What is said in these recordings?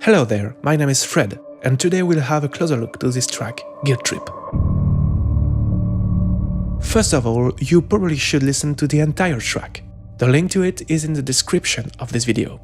Hello there, my name is Fred, and today we'll have a closer look to this track, Guilt Trip. First of all, you probably should listen to the entire track. The link to it is in the description of this video.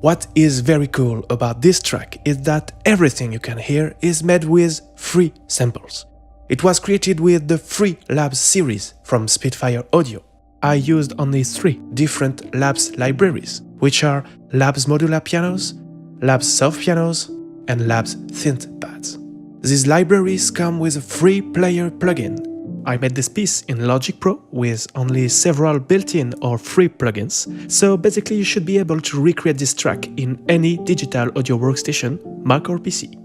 What is very cool about this track is that everything you can hear is made with free samples. It was created with the Free Labs series from Spitfire Audio. I used only 3 different Labs libraries, which are Labs Modular Pianos, Labs Soft Pianos, and Labs Synth Pads. These libraries come with a free player plugin. I made this piece in Logic Pro with only several built-in or free plugins, so basically you should be able to recreate this track in any digital audio workstation, Mac or PC.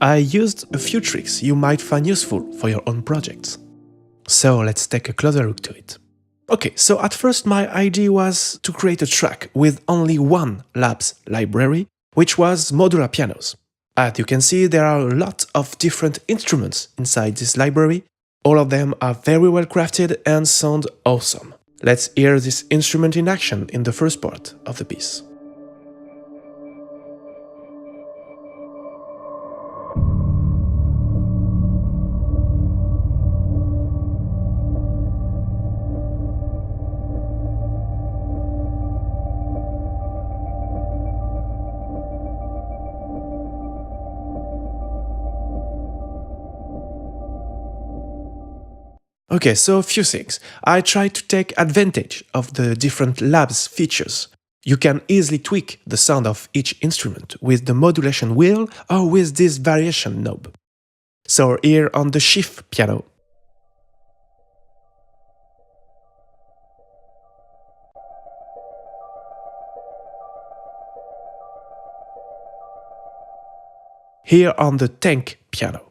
I used a few tricks you might find useful for your own projects. So let's take a closer look to it. Okay, so at first my idea was to create a track with only one Labs library, which was modular pianos. As you can see, there are a lot of different instruments inside this library. All of them are very well crafted and sound awesome. Let's hear this instrument in action in the first part of the piece. Okay, so a few things. I tried to take advantage of the different Labs features. You can easily tweak the sound of each instrument with the modulation wheel or with this variation knob. So here on the Shift piano, here on the Tank piano.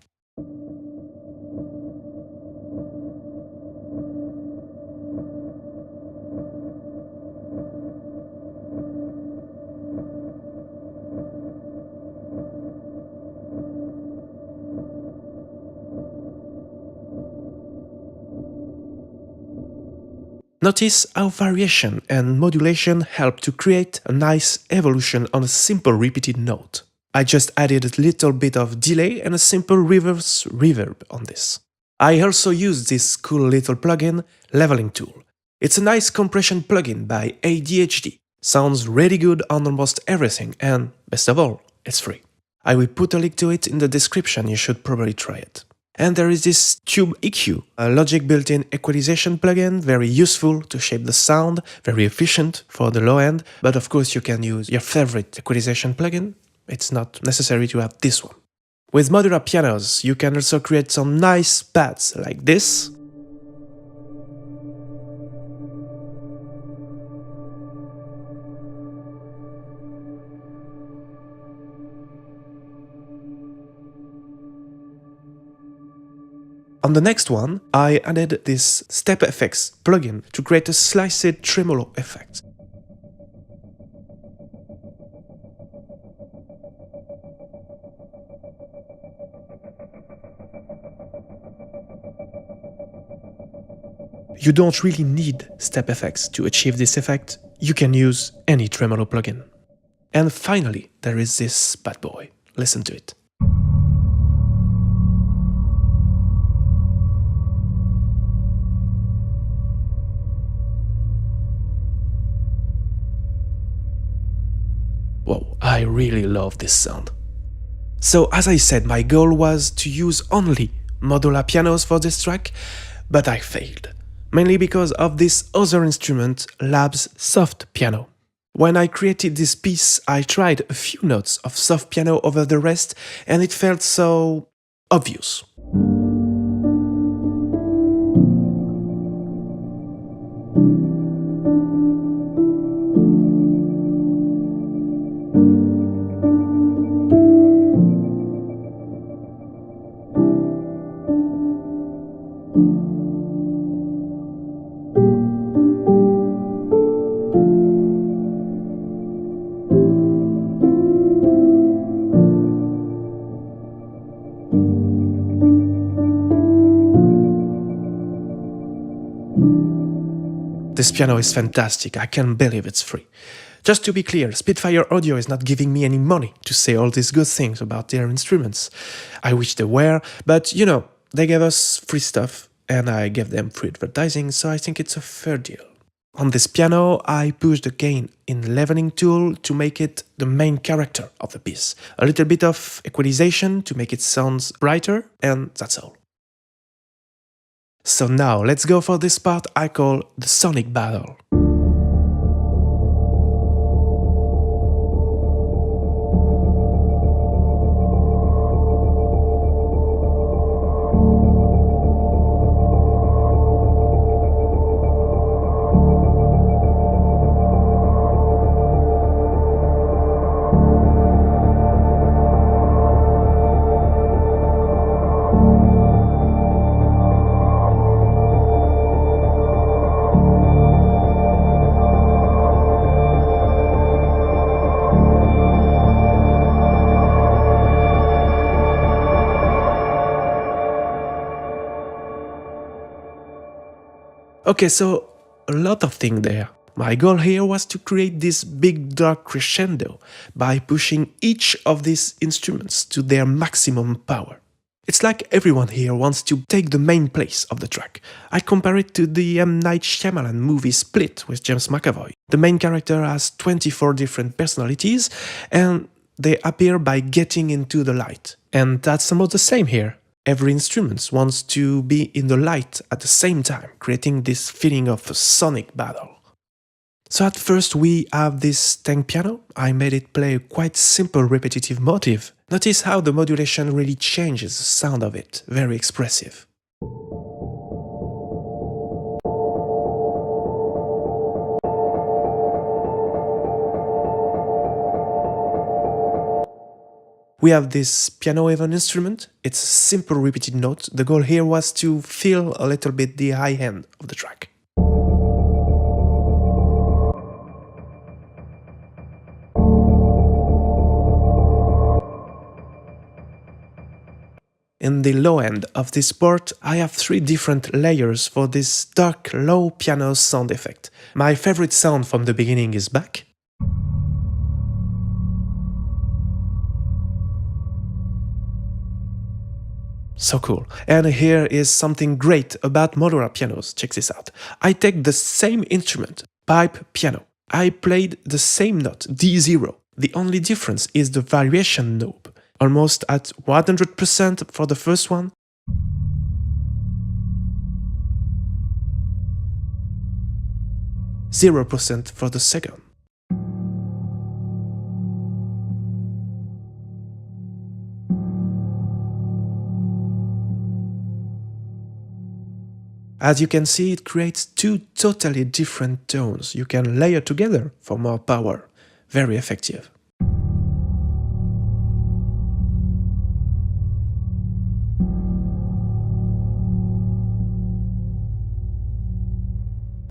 Notice how variation and modulation help to create a nice evolution on a simple repeated note. I just added a little bit of delay and a simple reverse reverb on this. I also used this cool little plugin, Leveling Tool. It's a nice compression plugin by ADHD. Sounds really good on almost everything and, best of all, it's free. I will put a link to it in the description, you should probably try it. And there is this Tube EQ, a Logic built-in equalization plugin, very useful to shape the sound, very efficient for the low end, but of course you can use your favorite equalization plugin, it's not necessary to have this one. With modular pianos, you can also create some nice pads like this. On the next one, I added this Step Effects plugin to create a sliced tremolo effect. You don't really need step effects to achieve this effect, you can use any tremolo plugin. And finally, there is this bad boy. Listen to it. Wow, I really love this sound. So as I said, my goal was to use only modular pianos for this track, but I failed. Mainly because of this other instrument, Labs Soft Piano. When I created this piece, I tried a few notes of soft piano over the rest, and it felt so obvious. This piano is fantastic, I can't believe it's free. Just to be clear, Spitfire Audio is not giving me any money to say all these good things about their instruments. I wish they were, but you know, they gave us free stuff and I gave them free advertising, so I think it's a fair deal. On this piano, I pushed the gain in leveling tool to make it the main character of the piece. A little bit of equalization to make it sound brighter, and that's all. So now let's go for this part I call the sonic battle. Okay, so a lot of things there. My goal here was to create this big dark crescendo by pushing each of these instruments to their maximum power. It's like everyone here wants to take the main place of the track. I compare it to the M. Night Shyamalan movie Split with James McAvoy. The main character has 24 different personalities and they appear by getting into the light. And that's almost the same here. Every instrument wants to be in the light at the same time, creating this feeling of a sonic battle. So at first we have this tank piano. I made it play a quite simple repetitive motif. Notice how the modulation really changes the sound of it, very expressive. We have this piano even instrument. It's a simple repeated note. The goal here was to feel a little bit the high end of the track. In the low end of this part, I have 3 different layers for this dark low piano sound effect. My favorite sound from the beginning is back. So cool. And here is something great about modular pianos. Check this out. I take the same instrument, pipe piano. I played the same note, D0. The only difference is the variation knob. Almost at 100% for the first one. %0 for the second. As you can see, it creates 2 totally different tones you can layer together for more power. Very effective.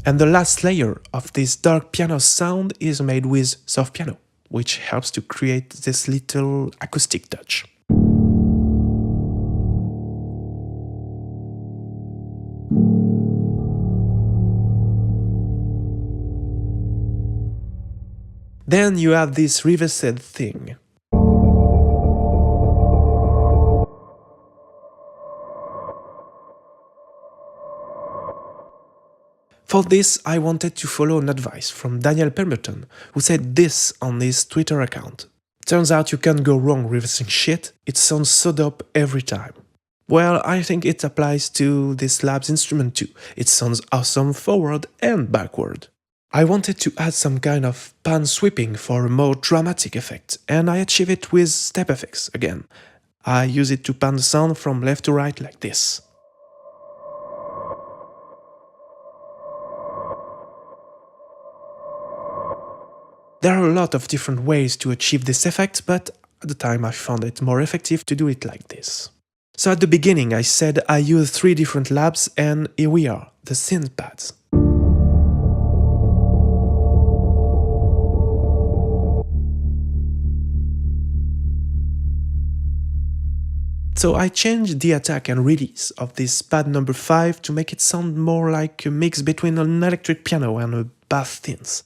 And the last layer of this dark piano sound is made with soft piano, which helps to create this little acoustic touch. Then you have this reversed thing. For this, I wanted to follow an advice from Daniel Pemberton, who said this on his Twitter account. Turns out you can't go wrong reversing shit, it sounds so dope every time. Well, I think it applies to this lab's instrument too. It sounds awesome forward and backward. I wanted to add some kind of pan sweeping for a more dramatic effect, and I achieve it with step effects again. I use it to pan the sound from left to right like this. There are a lot of different ways to achieve this effect, but at the time I found it more effective to do it like this. So at the beginning I said I used 3 different labs, and here we are, the synth pads. So I changed the attack and release of this pad number 5 to make it sound more like a mix between an electric piano and a bass synth.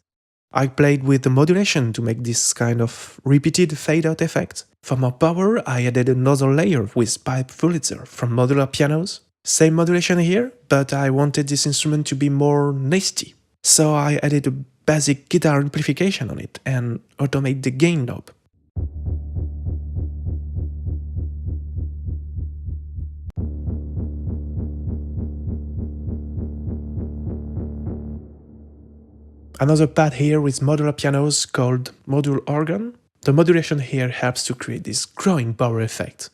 I played with the modulation to make this kind of repeated fade-out effect. For more power, I added another layer with pipe Wurlitzer from modular pianos. Same modulation here, but I wanted this instrument to be more nasty. So I added a basic guitar amplification on it and automate the gain knob. Another pad here with modular pianos called module organ. The modulation here helps to create this growing power effect.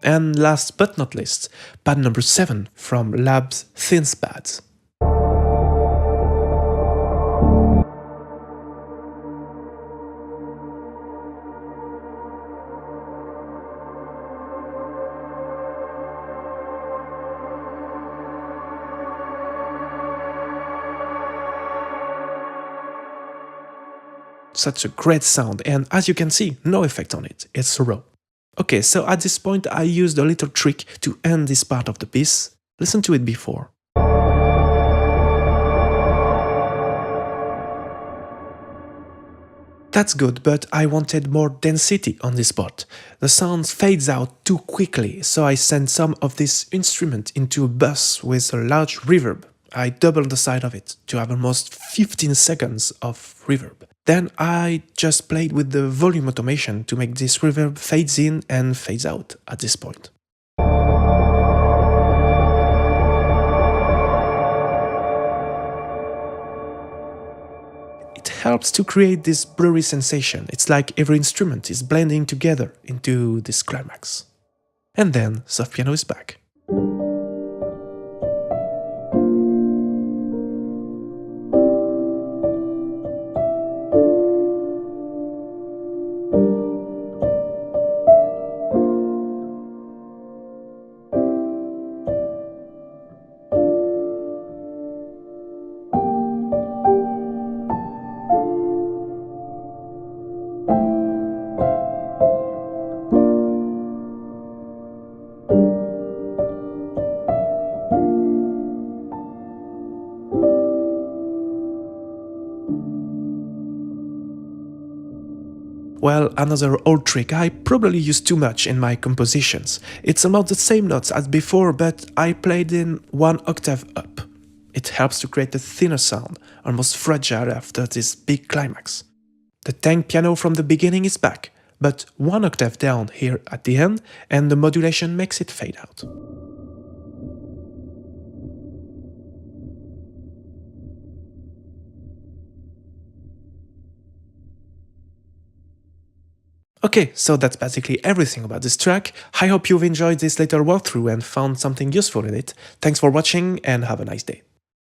And last but not least, pad number 7 from Lab's Synth Pads. Such a great sound, and as you can see, no effect on it, it's raw. Okay, so at this point I used a little trick to end this part of the piece. Listen to it before. That's good, but I wanted more density on this part. The sound fades out too quickly, so I sent some of this instrument into a bus with a large reverb. I doubled the size of it to have almost 15 seconds of reverb. Then I just played with the volume automation to make this reverb fades in and fades out at this point. It helps to create this blurry sensation. It's like every instrument is blending together into this climax. And then soft piano is back. Well, another old trick I probably use too much in my compositions. It's about the same notes as before, but I played in 1 octave up. It helps to create a thinner sound, almost fragile after this big climax. The tank piano from the beginning is back, but 1 octave down here at the end, and the modulation makes it fade out. Okay, so that's basically everything about this track. I hope you've enjoyed this little walkthrough and found something useful in it. Thanks for watching and have a nice day.